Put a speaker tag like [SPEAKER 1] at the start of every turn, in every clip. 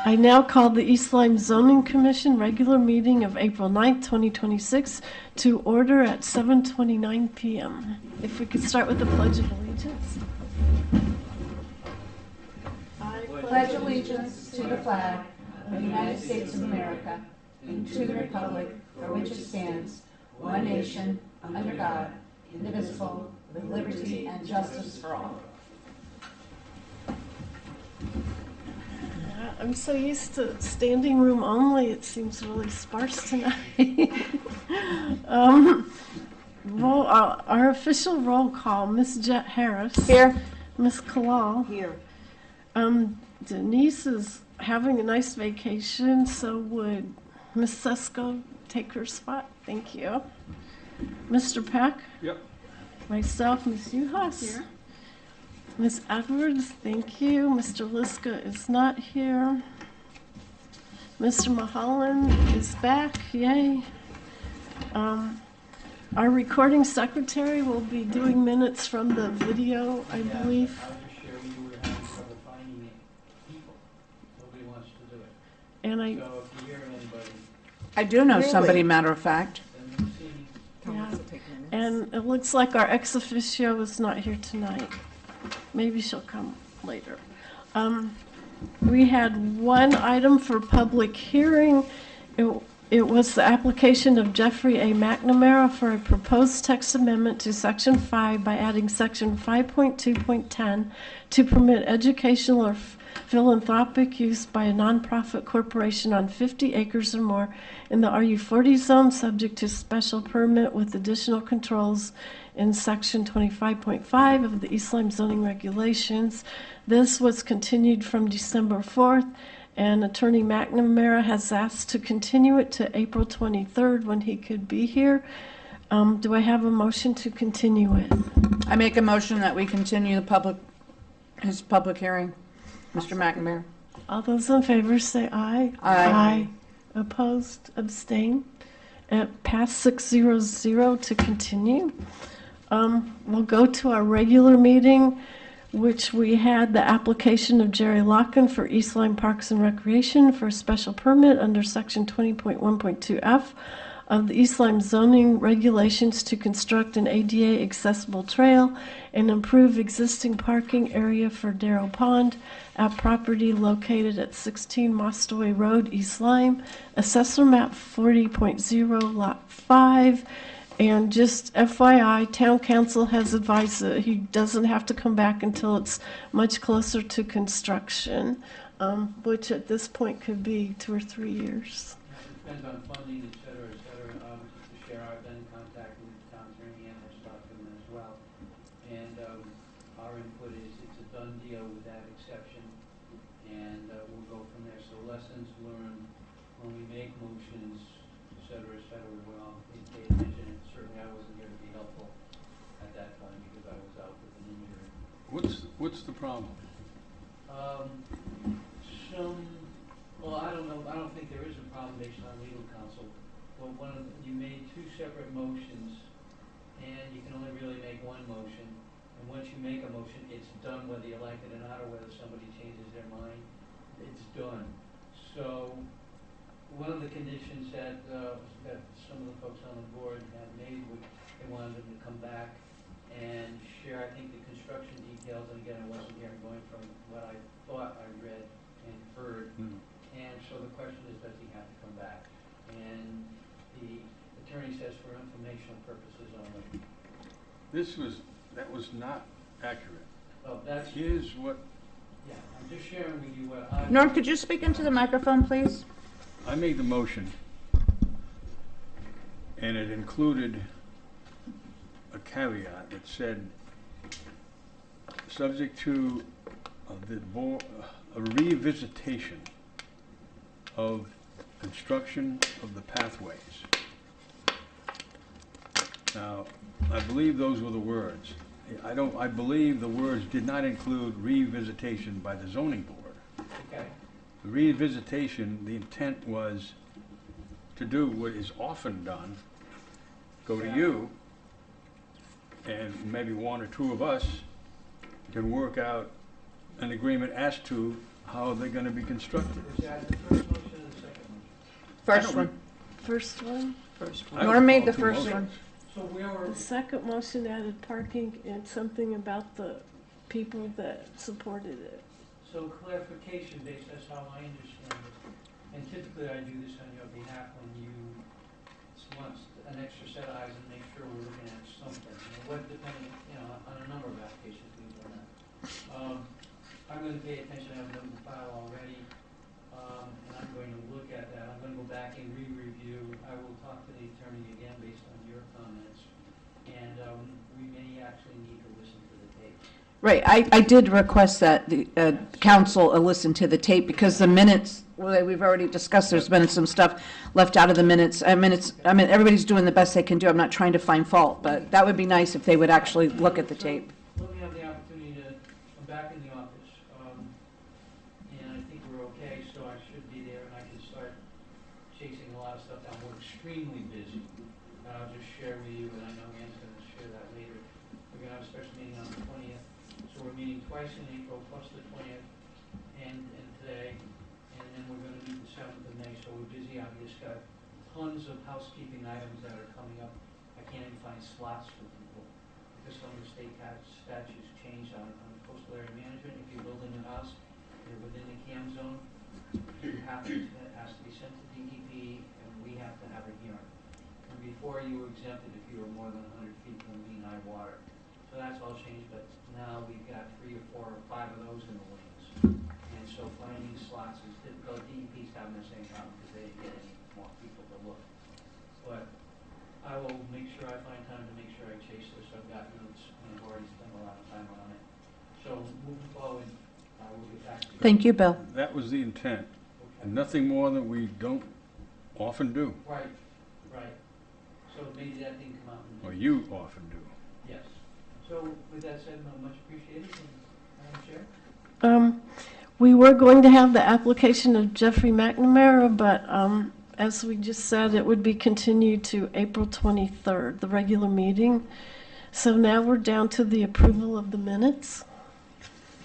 [SPEAKER 1] I now call the East Lyme Zoning Commission regular meeting of April 9th, 2026 to order at 7:29 p.m. If we could start with the Pledge of Allegiance.
[SPEAKER 2] I pledge allegiance to the flag of the United States of America and to the republic for which it stands, one nation, under God, indivisible, with liberty and justice for all.
[SPEAKER 1] I'm so used to standing room only, it seems really sparse tonight. Our official roll call, Miss Jet Harris.
[SPEAKER 2] Here.
[SPEAKER 1] Miss Kalal.
[SPEAKER 2] Here.
[SPEAKER 1] Denise is having a nice vacation, so would Miss Sesko take her spot? Thank you. Mr. Peck?
[SPEAKER 3] Yep.
[SPEAKER 1] Myself, Miss Uhas? Here. Miss Edwards, thank you. Mr. Liska is not here. Mr. Mulholland is back, yay. Our recording secretary will be doing minutes from the video, I believe.
[SPEAKER 3] I'll just share with you, we're having trouble finding people. Nobody wants to do it.
[SPEAKER 1] And
[SPEAKER 3] So if you hear anybody,
[SPEAKER 2] I do know
[SPEAKER 4] Really?
[SPEAKER 2] somebody, matter of fact.
[SPEAKER 3] then you see.
[SPEAKER 1] Yeah.
[SPEAKER 4] Will take minutes.
[SPEAKER 1] And it looks like our ex officio is not here tonight. Maybe she'll come later. We had one item for public hearing. It was the application of Jeffrey A. McNamara for a proposed text amendment to Section 5 by adding Section 5.2.10 to permit educational or philanthropic use by a nonprofit corporation on 50 acres or more in the RU40 zone, subject to special permit with additional controls in Section 25.5 of the East Lyme zoning regulations. This was continued from December 4th, and Attorney McNamara has asked to continue it to April 23rd when he could be here. Do I have a motion to continue it?
[SPEAKER 2] I make a motion that we continue his public hearing. Mr. McNamara.
[SPEAKER 1] All those in favor say aye.
[SPEAKER 2] Aye.
[SPEAKER 1] Opposed, abstain. It passed 6-0-0 to continue. We'll go to our regular meeting, which we had the application of Jerry Locken for East Lyme Parks and Recreation for a special permit under Section 20.1.2F of the East Lyme zoning regulations to construct an ADA accessible trail and improve existing parking area for Darrow Pond at property located at 16 Mostoy Road, East Lyme, Assessor Map 40.0, Lot 5. And just FYI, Town Council has advised that he doesn't have to come back until it's much closer to construction, which at this point could be 2 or 3 years.
[SPEAKER 3] It depends on funding, et cetera, et cetera. To share our then contact with the town attorney and has talked to them as well. And our input is it's a done deal with that exception, and we'll go from there. So lessons learned when we make motions, et cetera, well, we pay attention. And certainly I wasn't here to be helpful at that time because I was out with an injury.
[SPEAKER 5] What's the problem?
[SPEAKER 3] Well, I don't know. I don't think there is a problem based on legal counsel. Well, you made 2 separate motions, and you can only really make one motion. And once you make a motion, it's done whether you like it or not, or whether somebody changes their mind. It's done. So one of the conditions that some of the folks on the board had made, they wanted them to come back and share, I think, the construction details. And again, I wasn't here, I'm going from what I thought I read and heard. And so the question is, does he have to come back? And the attorney says for informational purposes only.
[SPEAKER 5] That was not accurate.
[SPEAKER 3] Oh, that's,
[SPEAKER 5] Here's what,
[SPEAKER 3] yeah, I'm just sharing with you what I...
[SPEAKER 2] Norm, could you speak into the microphone, please?
[SPEAKER 5] I made the motion, and it included a caveat that said, subject to a revisitation of construction of the pathways. Now, I believe those were the words. I believe the words did not include revisitation by the zoning board.
[SPEAKER 3] Okay.
[SPEAKER 5] The revisitation, the intent was to do what is often done, go to you, and maybe 1 or 2 of us can work out an agreement as to how they're gonna be constructed.
[SPEAKER 3] Was that the first motion or the second motion?
[SPEAKER 2] First
[SPEAKER 5] I don't
[SPEAKER 2] one.
[SPEAKER 1] First one.
[SPEAKER 5] I
[SPEAKER 2] Norm
[SPEAKER 5] would
[SPEAKER 2] made
[SPEAKER 5] call
[SPEAKER 2] the
[SPEAKER 5] two
[SPEAKER 2] first
[SPEAKER 5] motions.
[SPEAKER 2] one.
[SPEAKER 3] So where were,
[SPEAKER 1] The second motion added parking and something about the people that supported it.
[SPEAKER 3] so clarification based, that's how I understand it. And typically I do this on your behalf when you want an extra set of eyes and make sure we're looking at something. What, depending, on a number of applications we've done that. I'm gonna pay attention, I have them in the file already, and I'm going to look at that. I'm gonna go back and re-review. I will talk to the attorney again based on your comments. And, we may actually need to listen to the tape.
[SPEAKER 2] Right, I did request that the council listen to the tape, because the minutes, well, we've already discussed, there's been some stuff left out of the minutes. I mean, everybody's doing the best they can do, I'm not trying to find fault, but that would be nice if they would actually look at the tape.
[SPEAKER 3] Let me have the opportunity to, I'm back in the office, and I think we're okay, so I should be there and I can start chasing a lot of stuff down. We're extremely busy, and I'll just share with you, and I know Ann's gonna share that later. We're gonna have a special meeting on the 20th, so we're meeting twice in April, plus the 20th, and today, and then we're gonna meet the 7th of May, so we're busy. I've just got tons of housekeeping items that are coming up. I can't even find slots for people, because some of the state statutes changed on coastal area management. If you build a new house, you're within the CAM zone, you have to, it has to be sent to DEP, and we have to have a hearing. And before, you were exempted if you were more than 100 feet from mean high water. So that's all changed, but now we've got 3 or 4 or 5 of those in the wings. And so finding slots is difficult. DEP's having the same problem because they didn't get any more people to look. But I will make sure I find time to make sure I chase this. I've got notes, and I've already spent a lot of time on it. So moving forward, I will get back to you.
[SPEAKER 2] Thank you, Bill.
[SPEAKER 5] That was the intent,
[SPEAKER 3] Okay.
[SPEAKER 5] and nothing more that we don't often do,
[SPEAKER 3] Right, right. So maybe that didn't come out in the
[SPEAKER 5] or you often do.
[SPEAKER 3] Yes. So with that said, much appreciated, Madam Chair.
[SPEAKER 1] We were going to have the application of Jeffrey McNamara, but as we just said, it would be continued to April 23rd, the regular meeting. So now we're down to the approval of the minutes.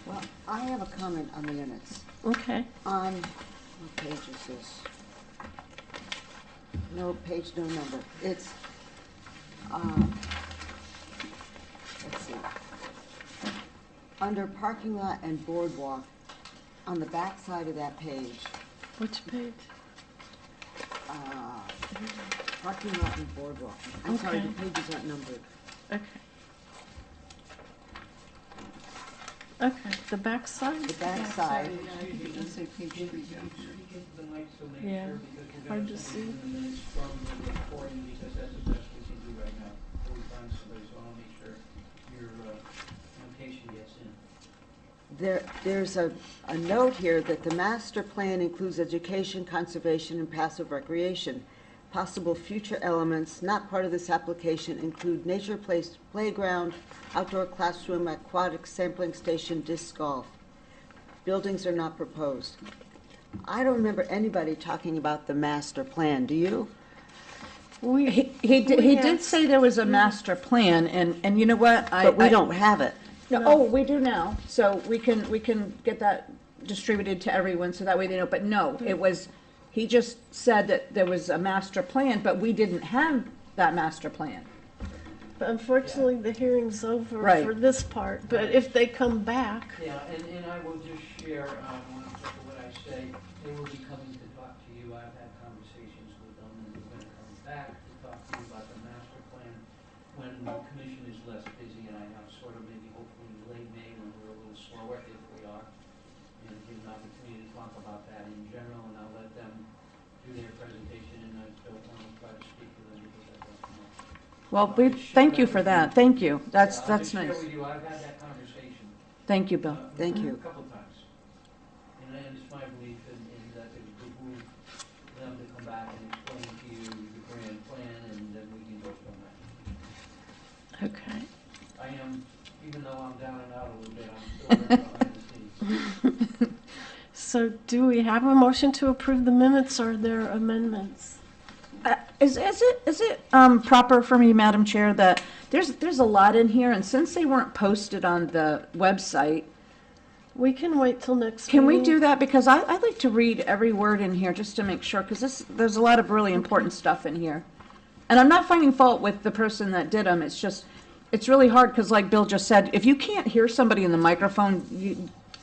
[SPEAKER 4] Well, I have a comment on the minutes.
[SPEAKER 1] Okay.
[SPEAKER 4] On, what page is this? No page, no number. It's, let's see. Under parking lot and boardwalk, on the back side of that page,
[SPEAKER 1] Which page?
[SPEAKER 4] parking lot and boardwalk. I'm sorry,
[SPEAKER 1] Okay.
[SPEAKER 4] the pages aren't numbered.
[SPEAKER 1] Okay. Okay, the back side?
[SPEAKER 4] The back side,
[SPEAKER 3] Excuse me, can you speak into the mic so make
[SPEAKER 1] Yeah,
[SPEAKER 3] sure, because we're
[SPEAKER 1] hard
[SPEAKER 3] gonna
[SPEAKER 1] to
[SPEAKER 3] send you
[SPEAKER 1] see.
[SPEAKER 3] the minutes from the recording, because that's the best we can do right now, before we find somebody, so I wanna make sure your, notation gets in.
[SPEAKER 4] there's a note here that the master plan includes education, conservation, and passive recreation. Possible future elements not part of this application include nature place, playground, outdoor classroom, aquatic sampling station, disc golf. Buildings are not proposed. I don't remember anybody talking about the master plan, do you?
[SPEAKER 1] We,
[SPEAKER 2] He did say there was a master plan, and you know what?
[SPEAKER 4] But we don't have it.
[SPEAKER 2] No, oh, we do now, so we can get that distributed to everyone, so that way they know, but no, it was, he just said that there was a master plan, but we didn't have that master plan.
[SPEAKER 1] but unfortunately, the hearing's over
[SPEAKER 2] Right.
[SPEAKER 1] for this part, but if they come back,
[SPEAKER 3] Yeah, and I will just share, what I say, they will be coming to talk to you. I've had conversations with them, and they're gonna come back to talk to you about the master plan when the commission is less busy, and I have sort of maybe hopefully late May when we're a little slower, if we are, and give an opportunity to talk about that in general, and I'll let them do their presentation, and I don't want to try to speak to them because I don't know.
[SPEAKER 2] Well, thank you for that, thank you, that's
[SPEAKER 3] I'll just
[SPEAKER 2] nice.
[SPEAKER 3] share with you, I've had that conversation.
[SPEAKER 2] Thank you, Bill.
[SPEAKER 4] Thank you.
[SPEAKER 3] A couple times. And it's my belief in that it would behoove them to come back and explain to you the grand plan, and then we can go from there.
[SPEAKER 1] okay.
[SPEAKER 3] I am, even though I'm down and out a little bit, I'm still working behind the scenes.
[SPEAKER 1] So do we have a motion to approve the minutes, or are there amendments?
[SPEAKER 2] Is it proper for me, Madam Chair, that there's a lot in here, and since they weren't posted on the website,
[SPEAKER 1] We can wait till next
[SPEAKER 2] Can we
[SPEAKER 1] meeting.
[SPEAKER 2] do that? Because I'd like to read every word in here just to make sure, because there's a lot of really important stuff in here. And I'm not finding fault with the person that did them, it's just, it's really hard, because like Bill just said, if you can't hear somebody in the microphone,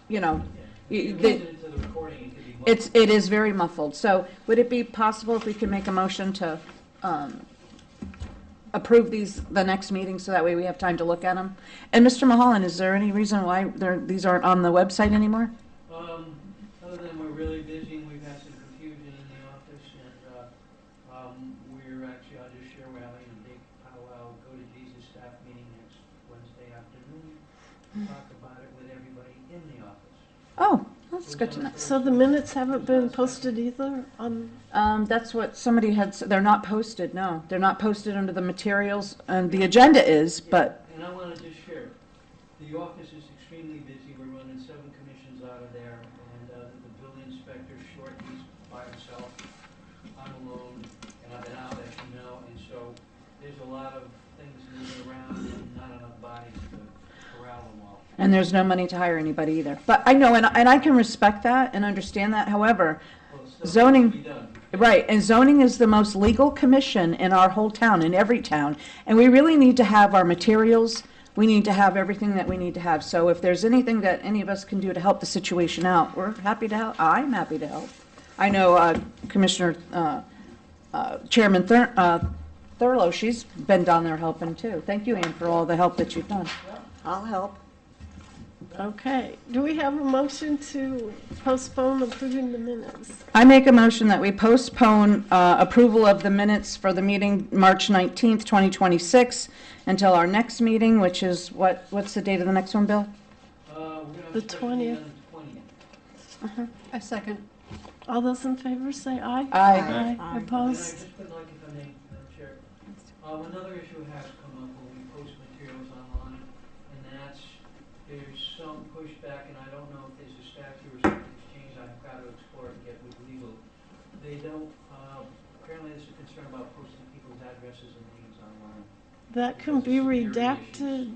[SPEAKER 2] you know,
[SPEAKER 3] You
[SPEAKER 2] you-
[SPEAKER 3] listen to the recording, it could be muffled.
[SPEAKER 2] it is very muffled. So would it be possible if we could make a motion to approve these the next meeting, so that way we have time to look at them? And Mr. Mulholland, is there any reason why these aren't on the website anymore?
[SPEAKER 3] Other than we're really busy and we've had some confusion in the office, and we're actually, I'll just share, we're having a big powwow, go to Jesus staff meeting next Wednesday afternoon, talk about it with everybody in the office.
[SPEAKER 2] Oh, that's good to know.
[SPEAKER 1] So the minutes haven't been posted either on,
[SPEAKER 2] That's what somebody had, they're not posted, no. They're not posted under the materials, and the agenda is, but,
[SPEAKER 3] And I want to just share, the office is extremely busy, we're running 7 commissions out of there, and the building inspector's short, he's by himself, I'm alone, and I've been out, as you know, and so there's a lot of things moving around and not enough bodies to corral them all.
[SPEAKER 2] and there's no money to hire anybody either. But I know, and I can respect that and understand that, however,
[SPEAKER 3] Well, still has
[SPEAKER 2] Zoning-
[SPEAKER 3] to be done.
[SPEAKER 2] right, and zoning is the most legal commission in our whole town, in every town, and we really need to have our materials, we need to have everything that we need to have. So if there's anything that any of us can do to help the situation out, we're happy to help. I'm happy to help. I know Commissioner, Chairman Thurlow, she's been down there helping too. Thank you, Ann, for all the help that you've done.
[SPEAKER 4] I'll help.
[SPEAKER 1] okay. Do we have a motion to postpone approving the minutes?
[SPEAKER 2] I make a motion that we postpone approval of the minutes for the meeting March 19th, 2026, until our next meeting, which is, what's the date of the next one, Bill?
[SPEAKER 3] We're gonna have
[SPEAKER 1] The
[SPEAKER 3] a special meeting
[SPEAKER 1] 20th.
[SPEAKER 3] on the 20th.
[SPEAKER 1] A second. All those in favor say aye.
[SPEAKER 2] Aye.
[SPEAKER 1] Aye.
[SPEAKER 3] And I
[SPEAKER 1] Opposed?
[SPEAKER 3] just would like, if I may, Madam Chair, another issue has come up when we post materials online, and that's, there's some pushback, and I don't know if there's a statute or something's changed, I've got to explore it and get with legal. They don't, apparently there's a concern about posting people's addresses and names online.
[SPEAKER 1] That can be
[SPEAKER 3] Security
[SPEAKER 1] redacted.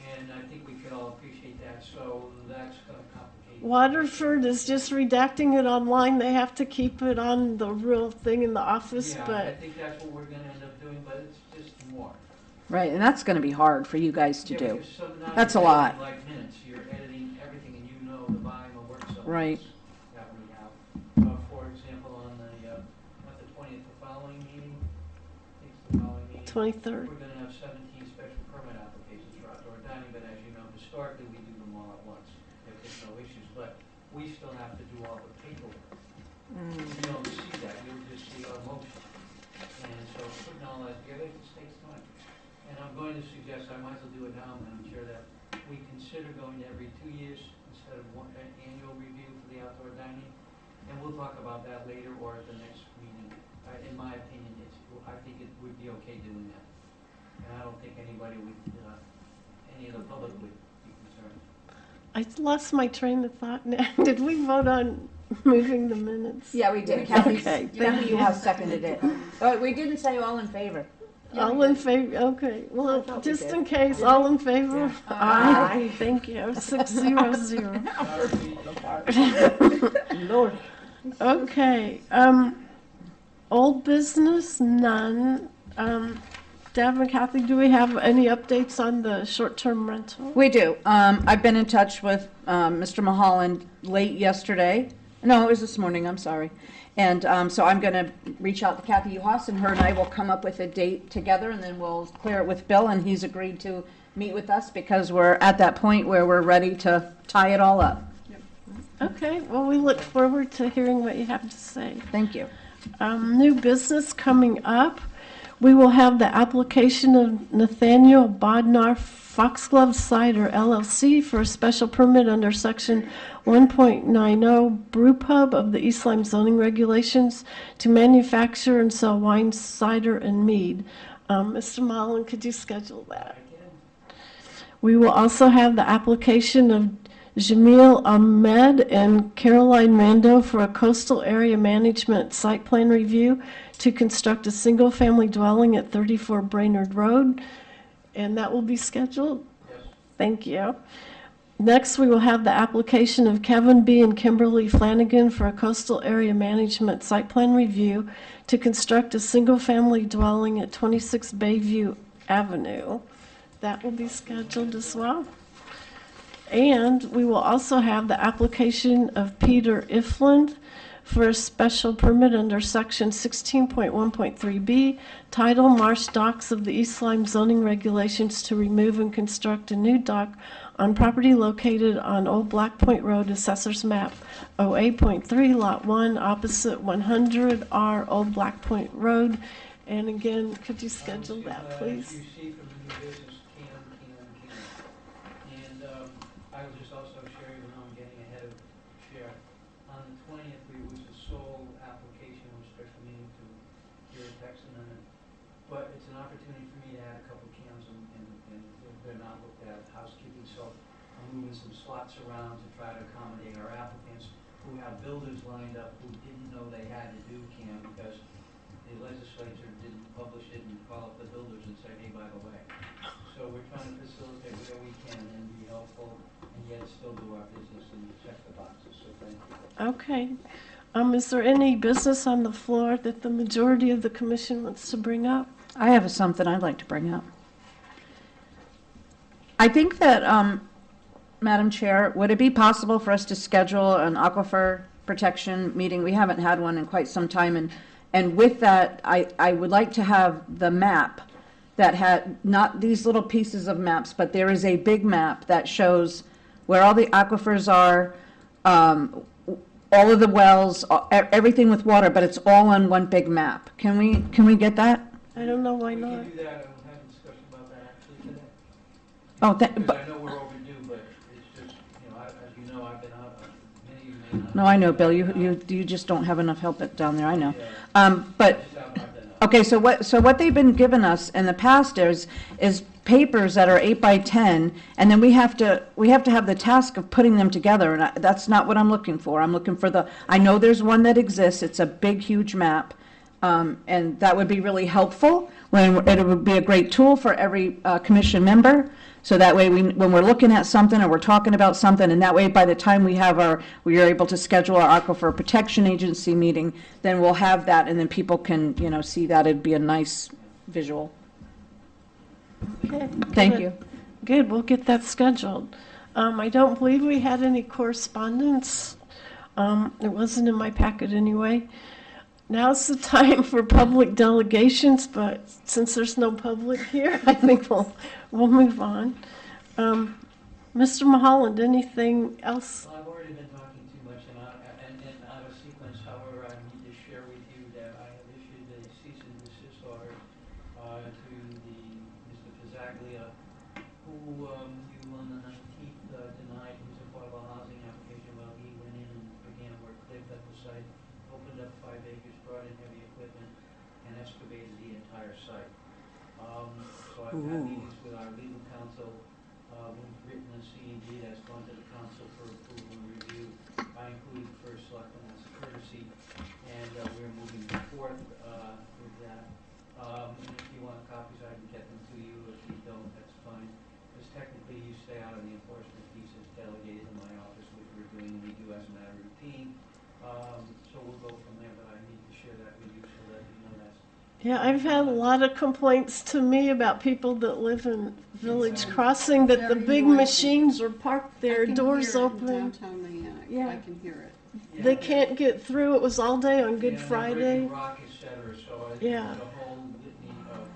[SPEAKER 3] And I think we could all appreciate that, so that's going to complicate.
[SPEAKER 1] Waterford is just redacting it online. They have to keep it on the real thing in the office,
[SPEAKER 3] Yeah, I
[SPEAKER 1] but
[SPEAKER 3] think that's what we're going to end up doing, but it's just more.
[SPEAKER 2] Right, and that's going to be hard for you guys to
[SPEAKER 3] Yeah,
[SPEAKER 2] do.
[SPEAKER 3] because not
[SPEAKER 2] That's a
[SPEAKER 3] editing
[SPEAKER 2] lot.
[SPEAKER 3] Like minutes, you're editing everything, and you know the volume of work zones
[SPEAKER 2] Right.
[SPEAKER 3] that we have. For example, on not the 20th, the following meeting, I think it's the following meeting,
[SPEAKER 1] 23rd.
[SPEAKER 3] we're gonna have 17 special permit applications for outdoor dining, but as you know, historically, we do them all at once, if there's no issues, but we still have to do all the paperwork. You don't see that, you'll just see our motion. And so putting all that together, it just takes time. And I'm going to suggest, I might as well do it now, Madam Chair, that we consider going to every 2 years instead of one annual review for the outdoor dining. And we'll talk about that later or at the next meeting. In my opinion, I think it would be okay doing that. And I don't think anybody would, any of the public would be concerned.
[SPEAKER 1] I lost my train of thought now. Did we vote on moving the minutes?
[SPEAKER 2] Yeah, we did.
[SPEAKER 1] Okay.
[SPEAKER 2] Kathy, you have seconded it. Oh, we didn't say all in favor.
[SPEAKER 1] All in favor, okay. Well,
[SPEAKER 2] thought we
[SPEAKER 1] just
[SPEAKER 2] did.
[SPEAKER 1] in case, all in favor?
[SPEAKER 2] Aye.
[SPEAKER 1] Thank you. 600.
[SPEAKER 2] Lord.
[SPEAKER 1] Okay, old business, none. Deb and Kathy, do we have any updates on the short-term rental?
[SPEAKER 2] We do. I've been in touch with Mr. Mulholland late yesterday. No, it was this morning, I'm sorry. And so I'm going to reach out to Kathy Uhas, and her and I will come up with a date together, and then we'll clear it with Bill, and he's agreed to meet with us because we're at that point where we're ready to tie it all up.
[SPEAKER 1] Okay, well, we look forward to hearing what you have to say.
[SPEAKER 2] Thank you.
[SPEAKER 1] New business coming up. We will have the application of Nathaniel Bodnar Foxglove Cider LLC for a special permit under section 1.90 Brew Pub of the East Lyme zoning regulations to manufacture and sell wine, cider, and mead. Mr. Mullen, could you schedule that? We will also have the application of Jamil Ahmed and Caroline Rando for a coastal area management site plan review to construct a single-family dwelling at 34 Brainerd Road, and that will be scheduled.
[SPEAKER 3] Yes.
[SPEAKER 1] Thank you. Next, we will have the application of Kevin B. and Kimberly Flanagan for a coastal area management site plan review to construct a single-family dwelling at 26 Bayview Avenue. That will be scheduled as well. And we will also have the application of Peter Ifland for a special permit under section 16.1.3B, title Marsh Docks of the East Lyme zoning regulations to remove and construct a new dock on property located on Old Black Point Road, Assessor's Map 08.3, Lot 1, opposite 100R Old Black Point Road. And again, could you schedule that, please?
[SPEAKER 3] As you see from the new business, And I will just also share, even though I'm getting ahead of share, on the 20th, we was the sole application or special meeting to hear a text amendment. But it's an opportunity for me to add a couple cans, and they're not looked at housekeeping, so I'm moving some slots around to try to accommodate our applicants who have builders lined up who didn't know they had to do CAM because the legislature didn't publish it and call up the builders and say, hey, by the way. So we're trying to facilitate where we can and be helpful and yet still do our business and check the boxes, so thank you.
[SPEAKER 1] Okay. Is there any business on the floor that the majority of the commission wants to bring up?
[SPEAKER 2] I have something I'd like to bring up. I think that, Madam Chair, would it be possible for us to schedule an aquifer protection meeting? We haven't had one in quite some time, and with that, I would like to have the map that had, not these little pieces of maps, but there is a big map that shows where all the aquifers are, all of the wells, everything with water, but it's all on one big map. Can we get that?
[SPEAKER 1] I don't know why
[SPEAKER 3] We
[SPEAKER 1] not.
[SPEAKER 3] can do that, and we'll have a discussion about that actually today.
[SPEAKER 2] Oh,
[SPEAKER 3] Because I know we're overdue, but it's just, as you know, I've been out, many of you may not.
[SPEAKER 2] No, I know, Bill, you just don't have enough help down there, I know.
[SPEAKER 3] Yeah.
[SPEAKER 2] But,
[SPEAKER 3] Just have not been out.
[SPEAKER 2] okay, so what they've been giving us in the past is papers that are 8 by 10, and then we have to have the task of putting them together, and that's not what I'm looking for. I'm looking for I know there's one that exists, it's a big, huge map, and that would be really helpful. It would be a great tool for every commission member, so that way when we're looking at something or we're talking about something, and that way by the time we are able to schedule our Aquifer Protection Agency meeting, then we'll have that, and then people can, see that. It'd be a nice visual.
[SPEAKER 1] Okay,
[SPEAKER 2] Thank
[SPEAKER 1] good.
[SPEAKER 2] you.
[SPEAKER 1] Good, we'll get that scheduled. I don't believe we had any correspondence. It wasn't in my packet anyway. Now's the time for public delegations, but since there's no public here, I think we'll move on. Mr. Mulholland, anything else?
[SPEAKER 3] Well, I've already been talking too much and out of sequence. However, I need to share with you that I have issued a cease and desist order to Mr. Pizzaglia, who you on the 19th denied his affordable housing application while he went in and began work, cleared up the site, opened up 5 acres, brought in heavy equipment, and excavated the entire site. So I've had meetings with our legal counsel. We've written a C&D that's gone to the council for approval and review. I included the first selectman as a courtesy, and we're moving forth with that. And if you want copies, I can get them to you. If you don't, that's fine. Because technically, you stay out of the enforcement piece. It's delegated in my office, which we're doing, and we do as a matter of routine. So we'll go from there, but I need to share that with you so that you know that's.
[SPEAKER 1] Yeah, I've had a lot of complaints to me about people that live in Village Crossing that the big machines are parked there, doors open.
[SPEAKER 6] Downtown Miami,
[SPEAKER 1] Yeah.
[SPEAKER 6] I can hear it.
[SPEAKER 1] They can't get through. It was all day on Good
[SPEAKER 3] Yeah, and
[SPEAKER 1] Friday.
[SPEAKER 3] breaking rock, et cetera, so
[SPEAKER 1] Yeah.
[SPEAKER 3] there's a whole litany of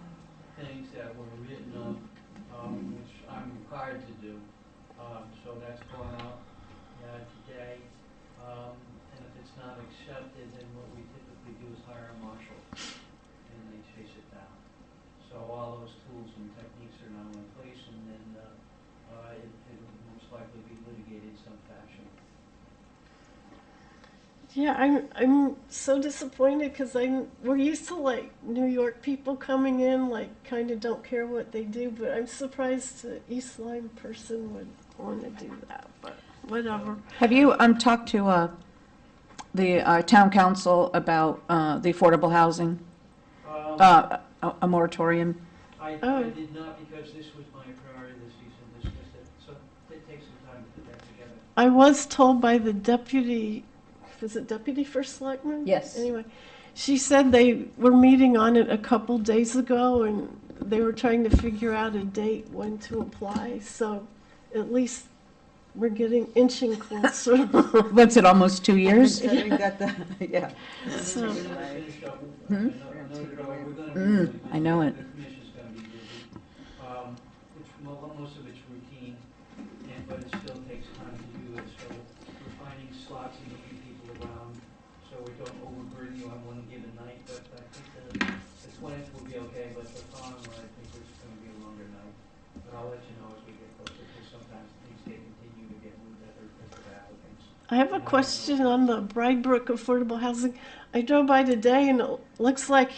[SPEAKER 3] things that were written of, which I'm required to do. So that's going out today. And if it's not accepted, then what we typically do is hire a marshal, and they chase it down. So all those tools and techniques are now in place, and then it will most likely be litigated in some fashion.
[SPEAKER 1] Yeah, I'm so disappointed because we're used to like New York people coming in, like kind of don't care what they do, but I'm surprised an East Lyme person would want to do that, but whatever.
[SPEAKER 2] Have you talked to the town council about the affordable housing, a moratorium?
[SPEAKER 3] I
[SPEAKER 1] Oh.
[SPEAKER 3] did not, because this was my priority this season, discussed it, so it takes some time to
[SPEAKER 1] I was told by the deputy, was it deputy first selectman?
[SPEAKER 2] Yes.
[SPEAKER 1] Anyway, she said they were meeting on it a couple days ago and they were trying to figure out a date when to apply. So at least we're getting inching closer.
[SPEAKER 2] What's it, almost 2 years?
[SPEAKER 4] Considering that the, yeah.
[SPEAKER 1] So,
[SPEAKER 3] We're gonna finish up another draw. We're gonna be really busy.
[SPEAKER 2] I know it.
[SPEAKER 3] The commission's gonna be busy. Most of it's routine, but it still takes time to do it, so we're finding slots and moving people around, so we don't overburden you on one given night, but I think the 20th will be okay, but the following one, I think it's gonna be a longer night. But I'll let you know as we get closer, because sometimes things continue to get moved at the request of applicants.
[SPEAKER 1] I have a question on the Bridebrook Affordable Housing. I drove by today and it looks like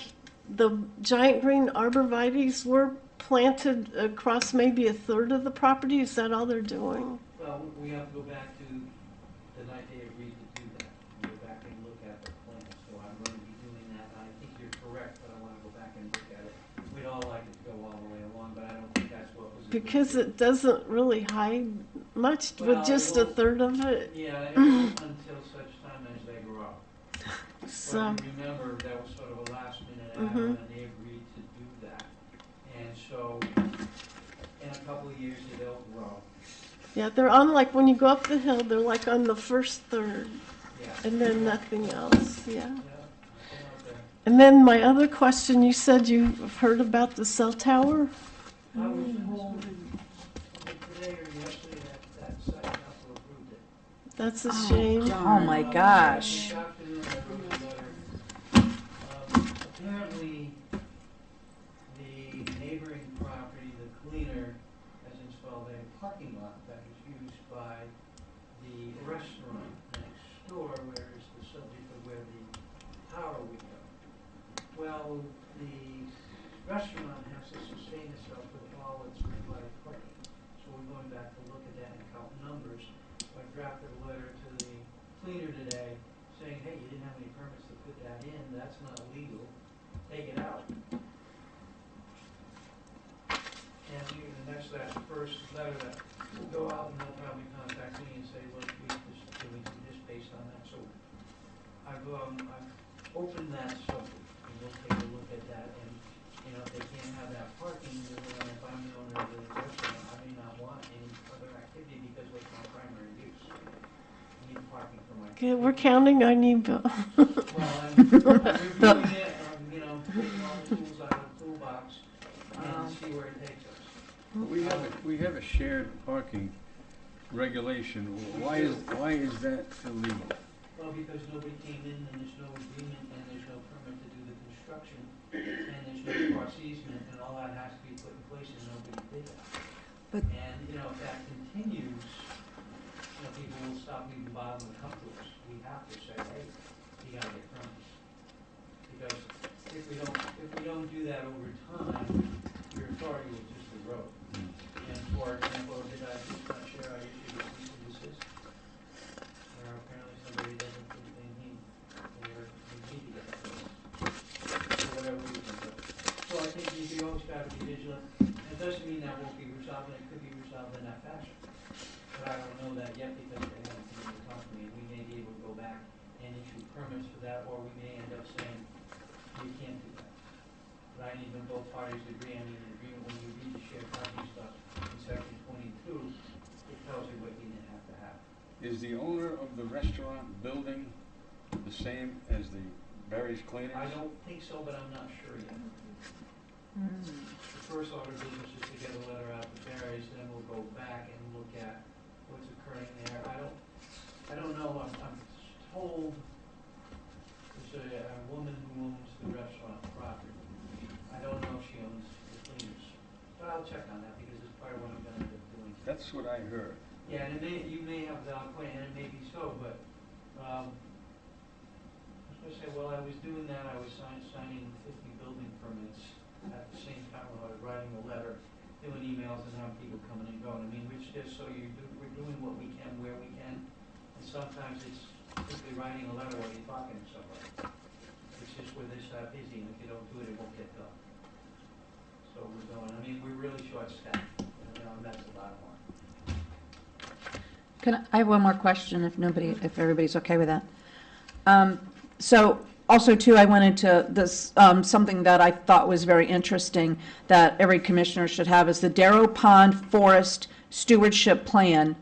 [SPEAKER 1] the giant green arborvitaes were planted across maybe a third of the property. Is that all they're doing?
[SPEAKER 3] Well, we have to go back to the night they agreed to do that, and go back and look at the plan, so I'm going to be doing that. I think you're correct, but I want to go back and look at it. We'd all like it to go all the way along, but I don't think that's what was.
[SPEAKER 1] Because it doesn't really hide much with
[SPEAKER 3] Well,
[SPEAKER 1] just a third of it.
[SPEAKER 3] Yeah, it won't until such time as they grow.
[SPEAKER 1] So,
[SPEAKER 3] But remember, that was sort of a last minute add-on, and they agreed to do that. And so, in a couple of years, they'll grow.
[SPEAKER 1] yeah, they're on like when you go up the hill, they're like on the first third
[SPEAKER 3] Yeah.
[SPEAKER 1] and then nothing else. Yeah.
[SPEAKER 3] Yeah, I've been out there.
[SPEAKER 1] And then my other question, you said you've heard about the cell tower?
[SPEAKER 3] I was told today or yesterday that site council approved it.
[SPEAKER 1] That's a shame.
[SPEAKER 2] Oh, my gosh.
[SPEAKER 3] This afternoon, I wrote a letter. Apparently, the neighboring property, the cleaner, has installed a parking lot that is used by the restaurant next door, where is the subject of where the power would go. Well, the restaurant has to sustain itself with all its required parking. So we're going back to look at that and count numbers. I drafted a letter to the cleaner today saying, hey, you didn't have any permits to put that in, that's not legal, take it out. And that's that first letter that will go out, and they'll probably contact me and say, look, we do this based on that. So I've opened that subject, and we'll take a look at that, and, you know, if they can't have that parking, then if I'm the owner of the restaurant, I may not want any other activity because what's my primary use? I need parking for my.
[SPEAKER 1] Okay, we're counting on you, Bill.
[SPEAKER 3] Well, I'm reviewing it, you know, taking all the tools out of the toolbox and see where it takes us.
[SPEAKER 5] We have a shared parking regulation. Why is that illegal?
[SPEAKER 3] Well, because nobody came in and there's no agreement and there's no permit to do the construction and there's no cross easement and all that has to be put in place and nobody did that.
[SPEAKER 4] But-
[SPEAKER 3] And, you know, if that continues, you know, people will stop even bothering to come to us. We have to say, hey, you gotta get permits. Because if we don't do that over time, your authority will just erode. And for example, did I just not share, I issued a cease and desist? Or apparently somebody doesn't think they need to get that permit. For whatever reason. So I think you always gotta be vigilant. It doesn't mean that won't be resolved, and it could be resolved in that fashion. But I don't know that yet because they haven't come to talk to me. We may be able to go back and issue permits for that, or we may end up saying, you can't do that. But I need when both parties agree, I need an agreement when you read the shared parking stuff in section 22, it tells you what you have to have.
[SPEAKER 5] Is the owner of the restaurant building the same as the Berry's Cleaners?
[SPEAKER 3] I don't think so, but I'm not sure yet. The first order of business is to get a letter out to Barry's, then we'll go back and look at what's occurring there. I don't know, I'm told there's a woman who owns the restaurant property. I don't know if she owns the cleaners, but I'll check on that because it's part of what I'm gonna end up doing.
[SPEAKER 5] That's what I heard.
[SPEAKER 3] Yeah, and you may have a valid point, and it may be so, but, I was gonna say, while I was doing that, I was signing 50 building permits at the same time while I was writing the letter, doing emails and having people coming and going. I mean, we're just so we're doing what we can where we can, and sometimes it's simply writing a letter while you're talking to somebody. It's just we're this busy, and if you don't do it, it won't get done. So we're going, I mean, we're really short-staffed, you know, and that's the bottom line.
[SPEAKER 2] I have one more question if everybody's okay with that. So also too, I went into this, something that I thought was very interesting that every commissioner should have is the Darrow Pond Forest Stewardship Plan,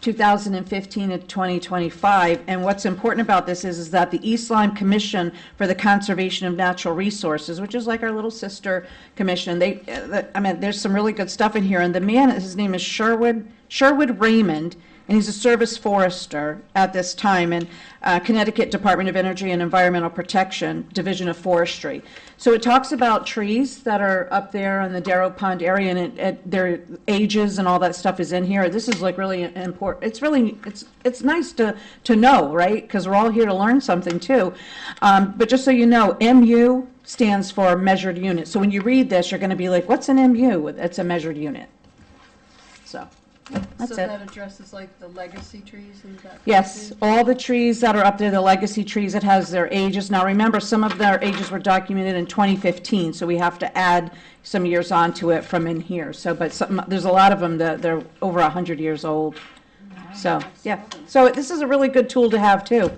[SPEAKER 2] 2015 to 2025. And what's important about this is that the East Lyme Commission for the Conservation of Natural Resources, which is like our little sister commission, there's some really good stuff in here. And the man, his name is Sherwood Raymond, and he's a service forester at this time in Connecticut Department of Energy and Environmental Protection, Division of Forestry. So it talks about trees that are up there in the Darrow Pond area, and their ages and all that stuff is in here. This is like really important. It's nice to know, right? Because we're all here to learn something too. But just so you know, MU stands for measured unit. So when you read this, you're going to be like, what's an MU? It's a measured unit. So. That's
[SPEAKER 6] So
[SPEAKER 2] it.
[SPEAKER 6] that addresses like the legacy trees and that?
[SPEAKER 2] Yes, all the trees that are up there, the legacy trees, it has their ages. Now, remember, some of their ages were documented in 2015, so we have to add some years onto it from in here. So, but there's a lot of them that they're over 100 years old. So, yeah. So this is a really good tool to have, too.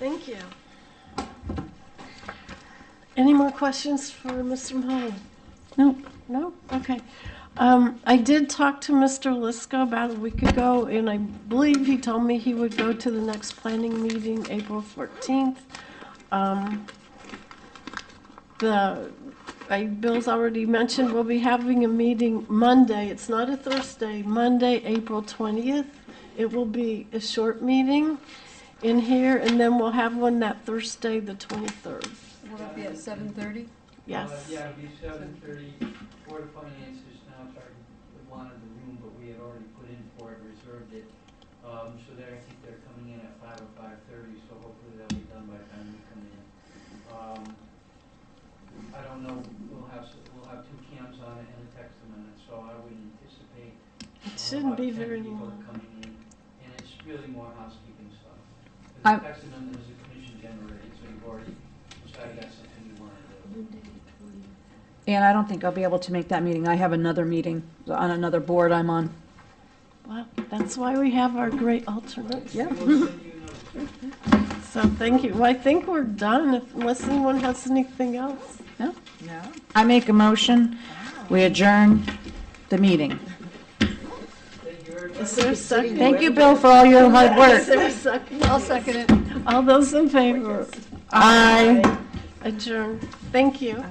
[SPEAKER 1] Thank you. Any more questions for Mr. Mahoney?
[SPEAKER 2] No.
[SPEAKER 1] No? Okay. I did talk to Mr. Liska about a week ago, and I believe he told me he would go to the next planning meeting, April 14th. Bill's already mentioned, we'll be having a meeting Monday. It's not a Thursday, Monday, April 20th. It will be a short meeting in here, and then we'll have one that Thursday, the 23rd.
[SPEAKER 6] Will it be at 7:30?
[SPEAKER 1] Yes.
[SPEAKER 3] Yeah, it'll be 7:30. Board of Finance is now starting with one in the room, but we had already put in for it, reserved it. So I think they're coming in at 5 or 5:30, so hopefully they'll be done by the time we come in. I don't know, we'll have 2 cams on it and a text amendment, so I would anticipate
[SPEAKER 1] It shouldn't be
[SPEAKER 3] about 10
[SPEAKER 1] very
[SPEAKER 3] people
[SPEAKER 1] long.
[SPEAKER 3] coming in, and it's really more housekeeping stuff.
[SPEAKER 2] I'm-
[SPEAKER 3] The text amendment is a commission generated, so you've already decided that's something you want to do.
[SPEAKER 2] And I don't think I'll be able to make that meeting. I have another meeting on another board I'm on.
[SPEAKER 1] Well, that's why we have our great alternates.
[SPEAKER 2] Yeah.
[SPEAKER 3] We'll send you a notice.
[SPEAKER 1] So thank you. Well, I think we're done, unless anyone has anything else.
[SPEAKER 2] No?
[SPEAKER 6] No.
[SPEAKER 2] I make a motion, we adjourn the meeting.
[SPEAKER 3] Thank you very much.
[SPEAKER 1] Is there a second?
[SPEAKER 2] Thank you, Bill, for all your hard
[SPEAKER 1] Is
[SPEAKER 2] work.
[SPEAKER 1] there a second?
[SPEAKER 6] I'll second it.
[SPEAKER 1] All those in favor?
[SPEAKER 2] Aye.
[SPEAKER 1] Adjourn. Thank you.